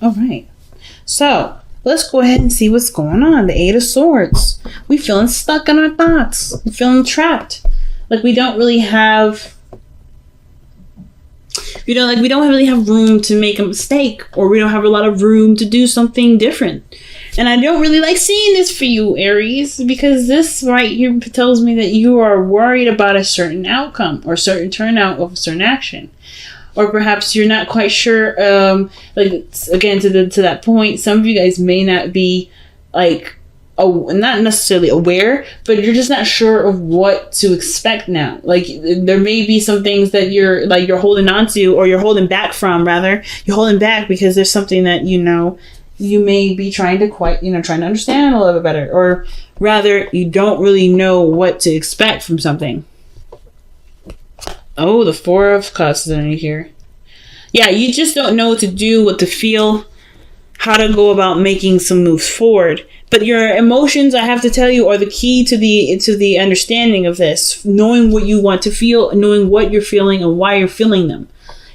All right. So let's go ahead and see what's going on. The Eight of Swords. We feeling stuck in our thoughts. We're feeling trapped. Like we don't really have, we don't really have room to make a mistake, or we don't have a lot of room to do something different. And I don't really like seeing this for you, Aries, because this right here tells me that you are worried about a certain outcome or certain turnout of a certain action. Or perhaps you're not quite sure, again, to that point, some of you guys may not be, not necessarily aware, but you're just not sure of what to expect now. Like, there may be some things that you're holding on to, or you're holding back from, rather. You're holding back because there's something that, you may be trying to understand a little bit better. Or rather, you don't really know what to expect from something. Oh, the Four of Cups is in here. Yeah, you just don't know what to do, what to feel, how to go about making some moves forward. But your emotions, I have to tell you, are the key to the understanding of this. Knowing what you want to feel, knowing what you're feeling and why you're feeling them.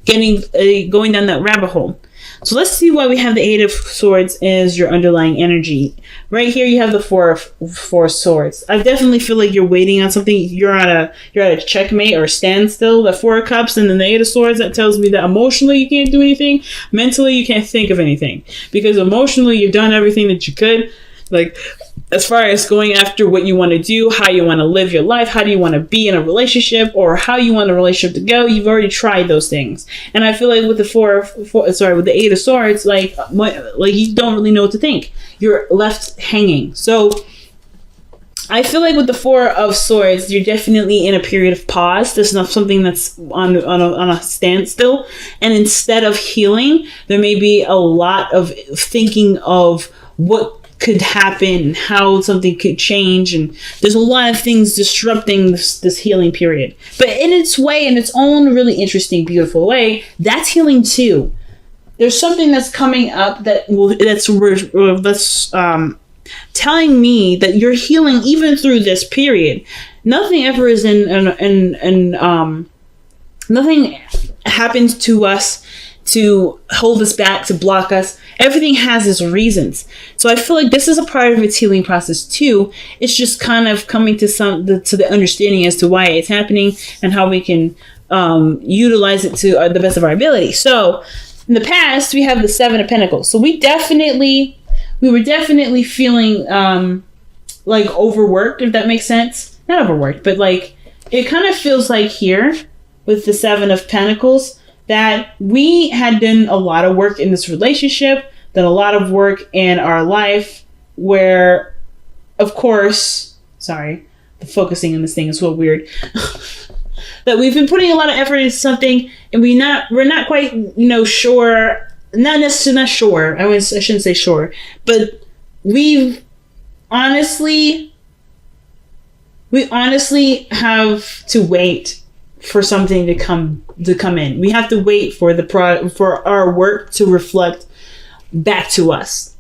Going down that rabbit hole. So let's see why we have the Eight of Swords as your underlying energy. Right here you have the Four of Swords. I definitely feel like you're waiting on something. You're at a checkmate or a standstill. The Four of Cups and then the Eight of Swords, that tells me that emotionally you can't do anything. Mentally you can't think of anything. Because emotionally you've done everything that you could. Like, as far as going after what you want to do, how you want to live your life, how do you want to be in a relationship, or how you want a relationship to go, you've already tried those things. And I feel like with with the Eight of Swords, like you don't really know what to think. You're left hanging. So I feel like with the Four of Swords, you're definitely in a period of pause. There's not something that's on a standstill. And instead of healing, there may be a lot of thinking of what could happen, how something could change, and there's a lot of things disrupting this healing period. But in its way, in its own really interesting, beautiful way, that's healing too. There's something that's coming up that's telling me that you're healing even through this period. Nothing ever is nothing happens to us to hold us back, to block us. Everything has its reasons. So I feel like this is a part of its healing process too. It's just kind of coming to the understanding as to why it's happening and how we can utilize it to the best of our ability. So in the past, we have the Seven of Pentacles. So we were definitely feeling like overworked, if that makes sense. Not overworked, but like it kind of feels like here with the Seven of Pentacles that we had done a lot of work in this relationship, done a lot of work in our life where, of course, sorry, the focusing on this thing is so weird, that we've been putting a lot of effort into something and we're not quite, sure, not sure, I shouldn't say sure, but we honestly have to wait for something to come in. We have to wait for for our work to reflect back to us.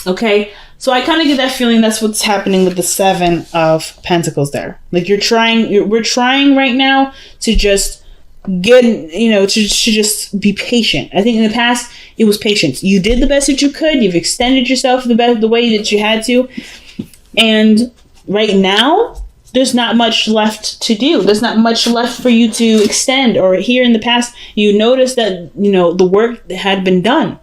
Okay, so I kind of get that feeling that's what's happening with the Seven of Pentacles there. Like we're trying right now to just get, to just be patient. I think in the past it was patience. You did the best that you could. You've extended yourself the way that you had to, and right now there's not much left to do. There's not much left for you to extend. Or here in the past, you noticed that, the work had been done.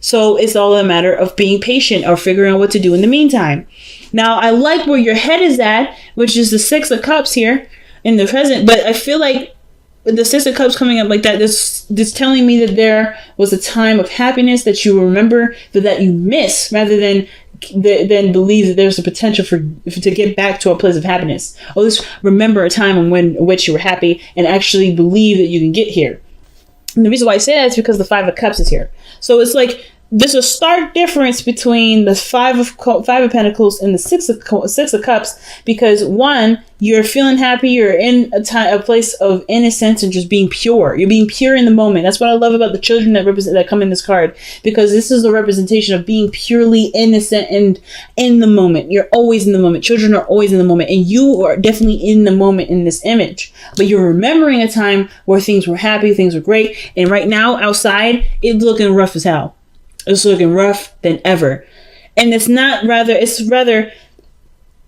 So it's all a matter of being patient or figuring out what to do in the meantime. Now, I like where your head is at, which is the Six of Cups here in the present. But I feel like with the Six of Cups coming up like that, this telling me that there was a time of happiness that you remember, but that you miss, rather than believe that there's a potential to get back to a place of happiness. Or at least remember a time in which you were happy and actually believe that you can get here. And the reason why I say that is because the Five of Cups is here. So it's like there's a stark difference between the Five of Pentacles and the Six of Cups, because one, you're feeling happy, you're in a place of innocence and just being pure. You're being pure in the moment. That's what I love about the children that come in this card, because this is a representation of being purely innocent and in the moment. You're always in the moment. Children are always in the moment, and you are definitely in the moment in this image. But you're remembering a time where things were happy, things were great, and right now outside it's looking rough as hell. It's looking rough than ever. And it's rather,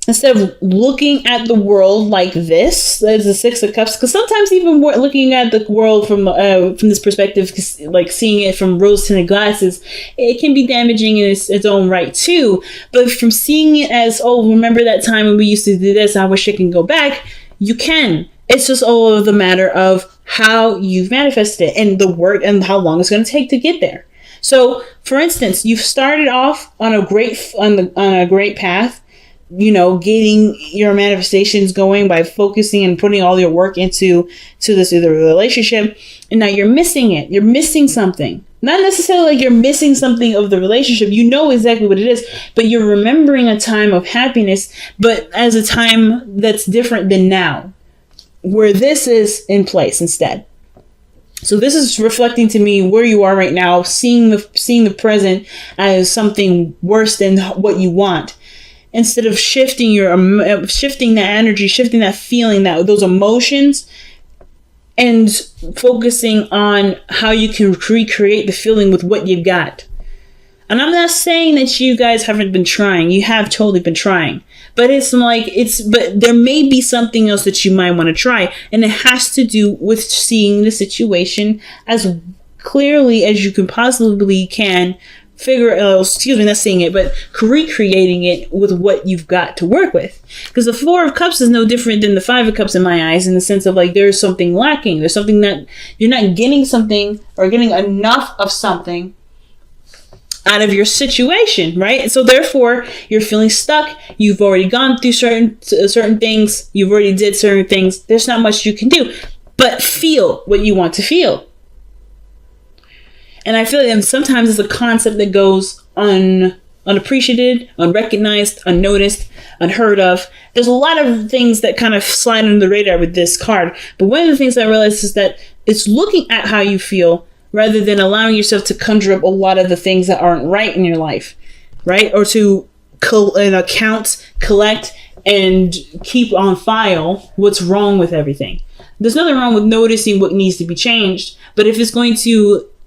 instead of looking at the world like this, as the Six of Cups, because sometimes even looking at the world from this perspective, like seeing it from rose-tinted glasses, it can be damaging in its own right too. But from seeing it as, oh, remember that time when we used to do this, I wish I can go back, you can. It's just all of the matter of how you've manifested it and the work and how long it's going to take to get there. So, for instance, you've started off on a great path, getting your manifestations going by focusing and putting all your work into this other relationship, and now you're missing it. You're missing something. Not necessarily like you're missing something of the relationship. You know exactly what it is, but you're remembering a time of happiness, but as a time that's different than now, where this is in place instead. So this is reflecting to me where you are right now, seeing the present as something worse than what you want, instead of shifting that energy, shifting that feeling, those emotions, and focusing on how you can recreate the feeling with what you've got. And I'm not saying that you guys haven't been trying. You have totally been trying. But but there may be something else that you might want to try. And it has to do with seeing the situation as clearly as you can possibly can. Not seeing it, but recreating it with what you've got to work with. Because the Four of Cups is no different than the Five of Cups in my eyes, in the sense of like there's something lacking. There's something that you're not getting something or getting enough of something out of your situation, right? So therefore, you're feeling stuck. You've already gone through certain things. You've already did certain things. There's not much you can do, but feel what you want to feel. And I feel like sometimes it's a concept that goes unappreciated, unrecognized, unnoticed, unheard of. There's a lot of things that kind of slide under the radar with this card. But one of the things I realized is that it's looking at how you feel rather than allowing yourself to conjure up a lot of the things that aren't right in your life, right? Or to collect, and keep on file what's wrong with everything. There's nothing wrong with noticing what needs to be changed, but if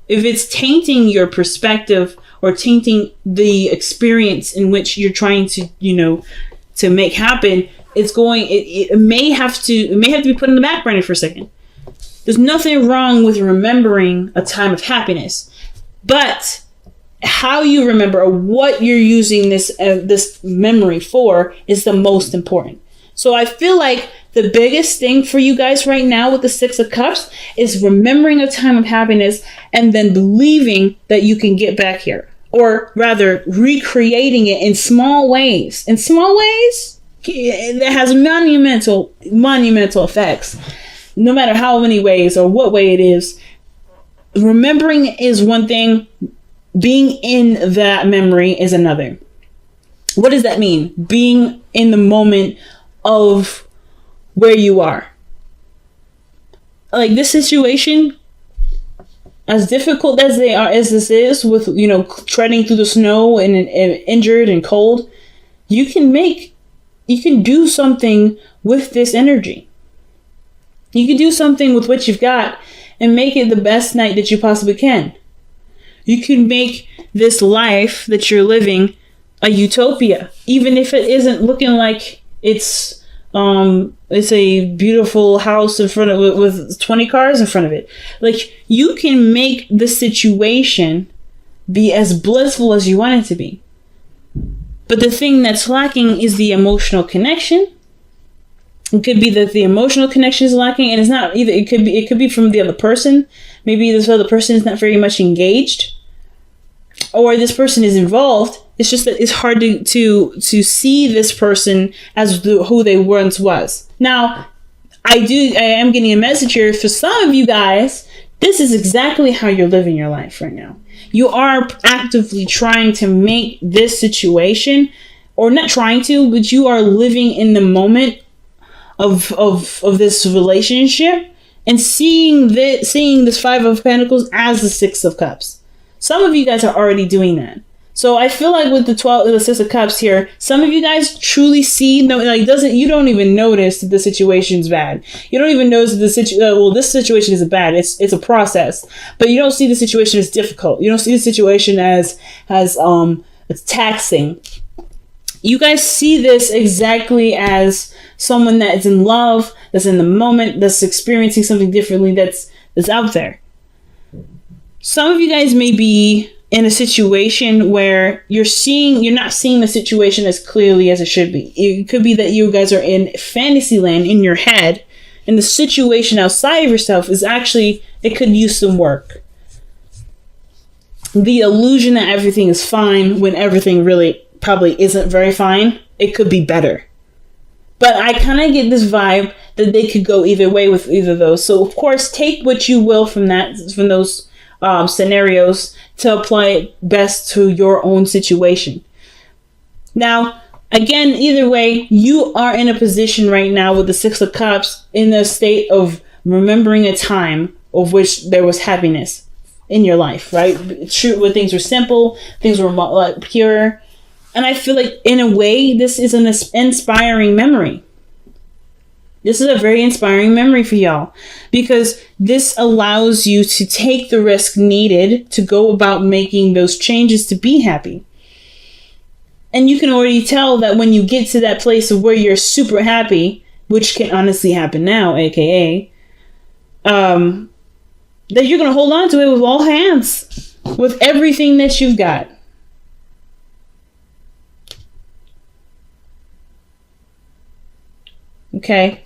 it's tainting your perspective or tainting the experience in which you're trying to, to make happen, it may have to be put in the back burner for a second. There's nothing wrong with remembering a time of happiness, but how you remember or what you're using this memory for is the most important. So I feel like the biggest thing for you guys right now with the Six of Cups is remembering a time of happiness and then believing that you can get back here, or rather recreating it in small ways. In small ways, that has monumental effects. No matter how many ways or what way it is, remembering is one thing. Being in that memory is another. What does that mean? Being in the moment of where you are. Like this situation, as difficult as this is with, treading through the snow and injured and cold, you can do something with this energy. You can do something with what you've got and make it the best night that you possibly can. You can make this life that you're living a utopia, even if it isn't looking like it's a beautiful house in front of it with 20 cars in front of it. Like, you can make the situation be as blissful as you want it to be. But the thing that's lacking is the emotional connection. It could be that the emotional connection is lacking, and it's not either. It could be from the other person. Maybe this other person is not very much engaged, or this person is involved. It's just that it's hard to see this person as who they once was. Now, I am getting a message here for some of you guys. This is exactly how you're living your life right now. You are actively trying to make this situation, or not trying to, but you are living in the moment of this relationship and seeing this Five of Pentacles as the Six of Cups. Some of you guys are already doing that. So I feel like with the 6 of Cups here, some of you guys truly see, no, like you don't even notice that the situation's bad. You don't even notice that this situation isn't bad. It's a process, but you don't see the situation as difficult. You don't see the situation as it's taxing. You guys see this exactly as someone that is in love, that's in the moment, that's experiencing something differently, that's out there. Some of you guys may be in a situation where you're not seeing the situation as clearly as it should be. It could be that you guys are in fantasy land in your head, and the situation outside of yourself is actually, it could use some work. The illusion that everything is fine when everything really probably isn't very fine. It could be better. But I kind of get this vibe that they could go either way with either of those. So of course, take what you will from those scenarios to apply it best to your own situation. Now, again, either way, you are in a position right now with the 6 of Cups in a state of remembering a time of which there was happiness in your life, right? True, where things were simple, things were pure. And I feel like in a way, this is an inspiring memory. This is a very inspiring memory for y'all, because this allows you to take the risk needed to go about making those changes to be happy. And you can already tell that when you get to that place of where you're super happy, which can honestly happen now, aka, that you're going to hold on to it with all hands, with everything that you've got. Okay.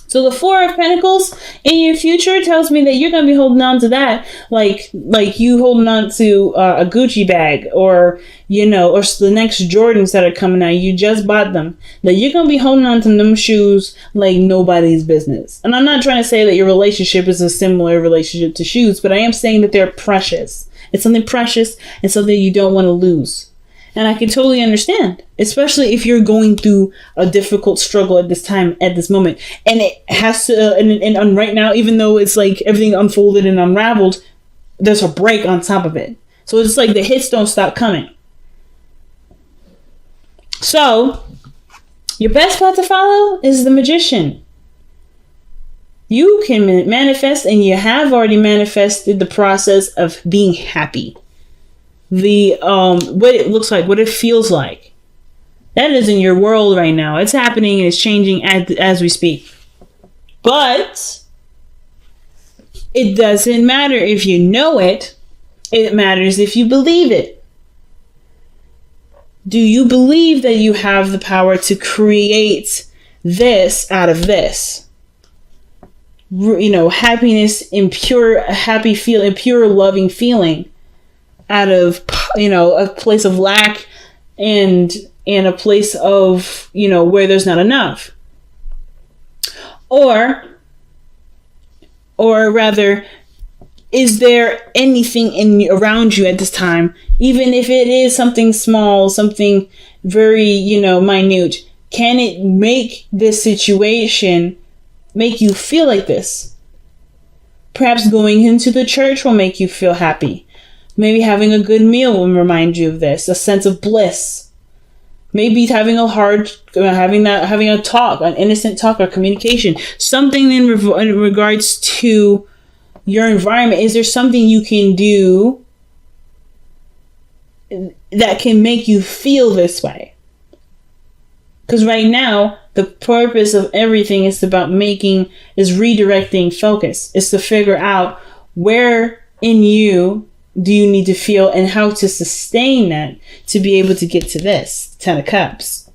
So the 4 of Pentacles in your future tells me that you're going to be holding on to that, like you holding on to a Gucci bag, or, or the next Jordans that are coming out. You just bought them. That you're going to be holding on to them shoes like nobody's business. And I'm not trying to say that your relationship is a similar relationship to shoes, but I am saying that they're precious. It's something precious and something you don't want to lose. And I can totally understand, especially if you're going through a difficult struggle at this time, at this moment. And it has to, and right now, even though it's like everything unfolded and unraveled, there's a break on top of it. So it's like the hits don't stop coming. So your best path to follow is the Magician. You can manifest, and you have already manifested the process of being happy. The what it looks like, what it feels like, that is in your world right now. It's happening and it's changing as we speak. But it doesn't matter if you know it. It matters if you believe it. Do you believe that you have the power to create this out of this? Happiness in pure happy feeling, pure loving feeling, out of a place of lack and a place of where there's not enough, or rather, is there anything around you at this time, even if it is something small, something very minute? Can it make this situation make you feel like this? Perhaps going into the church will make you feel happy. Maybe having a good meal will remind you of this, a sense of bliss. Maybe having a talk, an innocent talk or communication, something in regards to your environment. Is there something you can do that can make you feel this way? Because right now, the purpose of everything is redirecting focus. It's to figure out where in you do you need to feel and how to sustain that to be able to get to this 10 of Cups.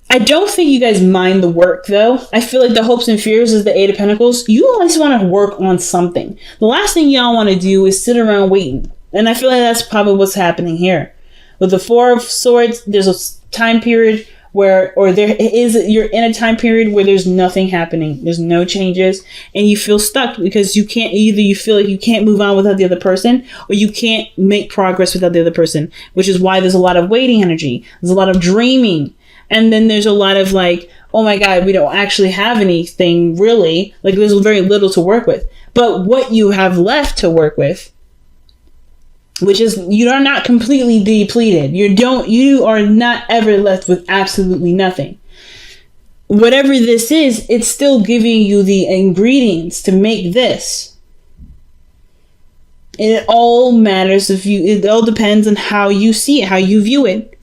I don't think you guys mind the work, though. I feel like the hopes and fears is the 8 of Pentacles. You always want to work on something. The last thing y'all want to do is sit around waiting. And I feel like that's probably what's happening here. With the 4 of Swords, there's a time period you're in a time period where there's nothing happening. There's no changes, and you feel stuck because you feel like you can't move on without the other person, or you can't make progress without the other person, which is why there's a lot of waiting energy. There's a lot of dreaming. And then there's a lot of like, oh my God, we don't actually have anything really. Like there's very little to work with. But what you have left to work with which is you are not completely depleted. You are not ever left with absolutely nothing. Whatever this is, it's still giving you the ingredients to make this. And it all matters it all depends on how you see it, how you view it.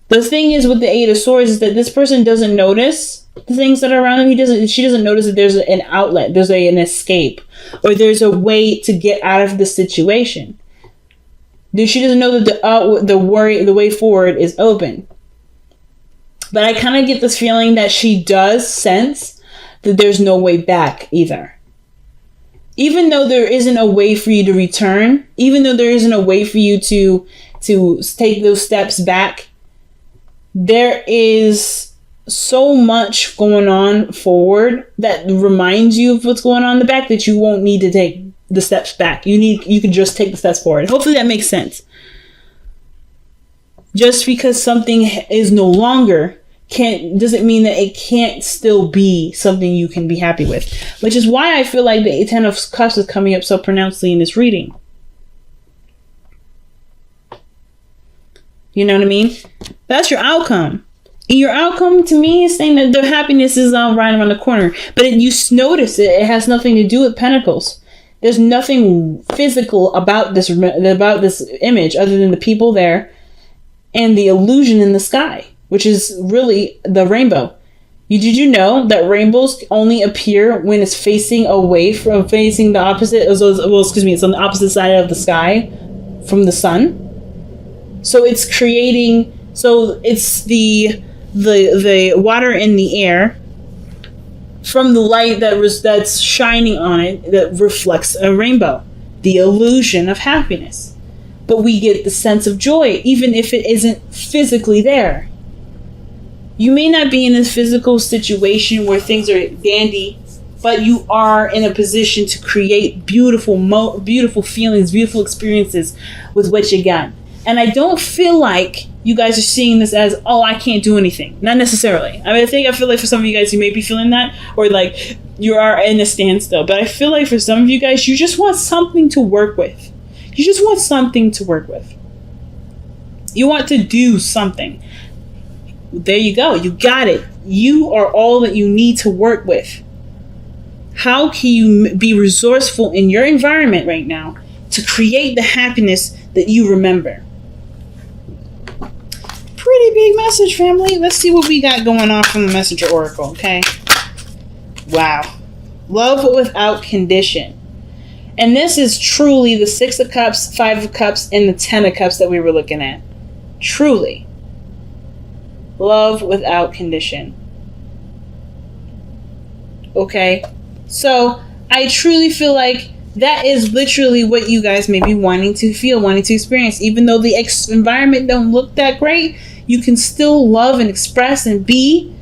The thing is with the Eight of Swords is that this person doesn't notice the things that are around him. She doesn't notice that there's an outlet, there's an escape, or there's a way to get out of the situation. She doesn't know that the way forward is open. But I kind of get this feeling that she does sense that there's no way back either. Even though there isn't a way for you to return, even though there isn't a way for you to take those steps back, there is so much going on forward that reminds you of what's going on in the back that you won't need to take the steps back. You can just take the steps forward. Hopefully that makes sense. Just because something is no longer doesn't mean that it can't still be something you can be happy with. Which is why I feel like the Ten of Cups is coming up so pronouncedly in this reading. You know what I mean? That's your outcome. And your outcome to me is saying that the happiness is right around the corner. But you notice it has nothing to do with Pentacles. There's nothing physical about this image other than the people there and the illusion in the sky, which is really the rainbow. Did you know that rainbows only appear when it's facing the opposite? It's on the opposite side of the sky from the sun. So it's creating. So it's the water in the air from the light that's shining on it that reflects a rainbow, the illusion of happiness. But we get the sense of joy, even if it isn't physically there. You may not be in a physical situation where things are dandy, but you are in a position to create beautiful feelings, beautiful experiences with what you got. And I don't feel like you guys are seeing this as, oh, I can't do anything. Not necessarily. I feel like for some of you guys, you may be feeling that, or like you are in a standstill. But I feel like for some of you guys, you just want something to work with. You just want something to work with. You want to do something. There you go. You got it. You are all that you need to work with. How can you be resourceful in your environment right now to create the happiness that you remember? Pretty big message, family. Let's see what we got going on from the Messenger Oracle, okay? Wow. Love without condition. And this is truly the Six of Cups, Five of Cups, and the Ten of Cups that we were looking at. Truly. Love without condition. Okay? So, I truly feel like that is literally what you guys may be wanting to feel, wanting to experience. Even though the environment don't look that great, you can still love and express and be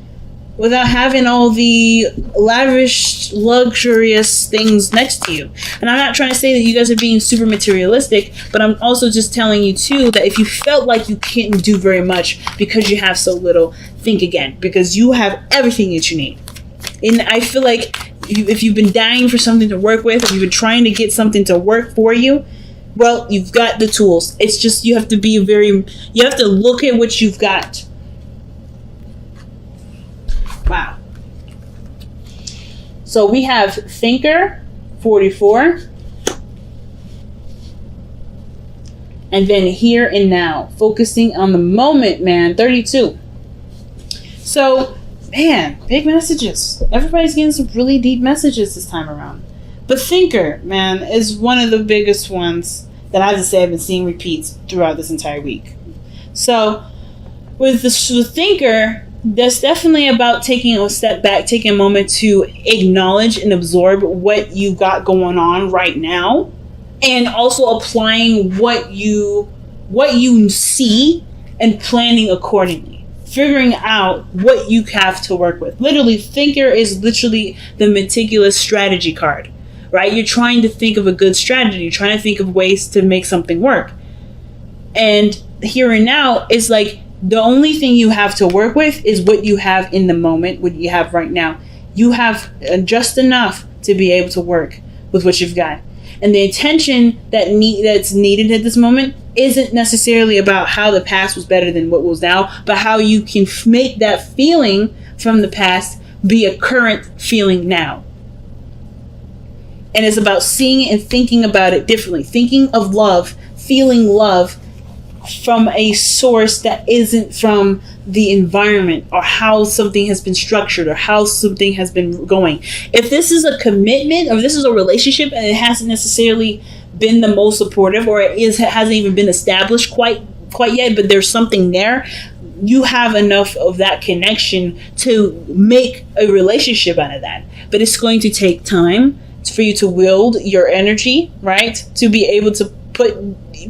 without having all the lavish, luxurious things next to you. And I'm not trying to say that you guys are being super materialistic, but I'm also just telling you too that if you felt like you can't do very much because you have so little, think again, because you have everything that you need. And I feel like if you've been dying for something to work with, if you've been trying to get something to work for you, well, you've got the tools. It's just you have to you have to look at what you've got. Wow. So we have Thinker, 44. And then Here and Now, focusing on the moment, man, 32. So, man, big messages. Everybody's getting some really deep messages this time around. But Thinker, man, is one of the biggest ones that I have to say I've been seeing repeats throughout this entire week. So, with the Thinker, that's definitely about taking a step back, taking a moment to acknowledge and absorb what you got going on right now, and also applying what you see and planning accordingly. Figuring out what you have to work with. Literally, Thinker is literally the meticulous strategy card, right? You're trying to think of a good strategy. You're trying to think of ways to make something work. And Here and Now is like, the only thing you have to work with is what you have in the moment, what you have right now. You have just enough to be able to work with what you've got. And the attention that's needed at this moment isn't necessarily about how the past was better than what was now, but how you can make that feeling from the past be a current feeling now. And it's about seeing it and thinking about it differently. Thinking of love, feeling love from a source that isn't from the environment or how something has been structured or how something has been going. If this is a commitment or this is a relationship and it hasn't necessarily been the most supportive, or it hasn't even been established quite yet, but there's something there, you have enough of that connection to make a relationship out of that. But it's going to take time for you to wield your energy, right? To be able to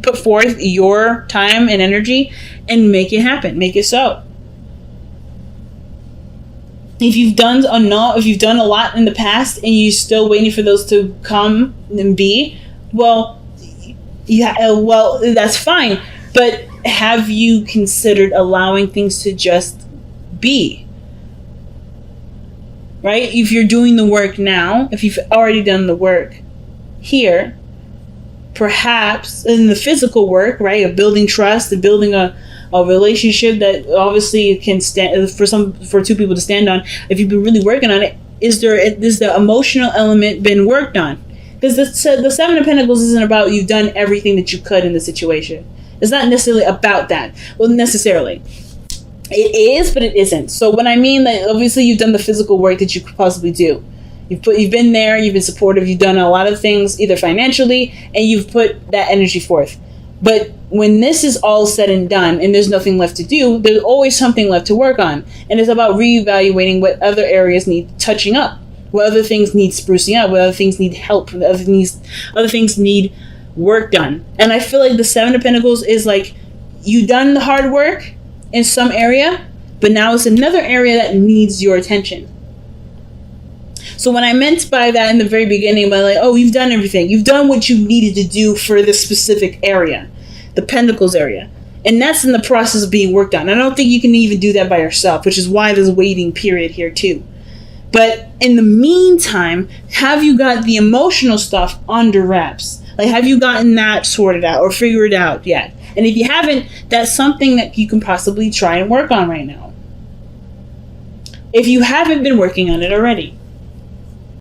put forth your time and energy and make it happen, make it so. If you've done a lot in the past and you're still waiting for those to come and be, well, that's fine. But have you considered allowing things to just be? Right? If you're doing the work now, if you've already done the work here, perhaps in the physical work, right, of building trust, of building a relationship that obviously can stand for two people to stand on. If you've been really working on it, is the emotional element been worked on? Because the Seven of Pentacles isn't about you've done everything that you could in the situation. It's not necessarily about that. Well, necessarily. It is, but it isn't. So when I mean that, obviously you've done the physical work that you could possibly do. You've been there, you've been supportive, you've done a lot of things, either financially, and you've put that energy forth. But when this is all said and done and there's nothing left to do, there's always something left to work on. And it's about reevaluating what other areas need touching up, what other things need sprucing up, what other things need help, what other things need work done. And I feel like the Seven of Pentacles is like, you done the hard work in some area, but now it's another area that needs your attention. So what I meant by that in the very beginning, by like, oh, you've done everything. You've done what you needed to do for this specific area, the Pentacles area. And that's in the process of being worked on. I don't think you can even do that by yourself, which is why there's a waiting period here too. But in the meantime, have you got the emotional stuff under wraps? Like, have you gotten that sorted out or figured out yet? And if you haven't, that's something that you can possibly try and work on right now, if you haven't been working on it already.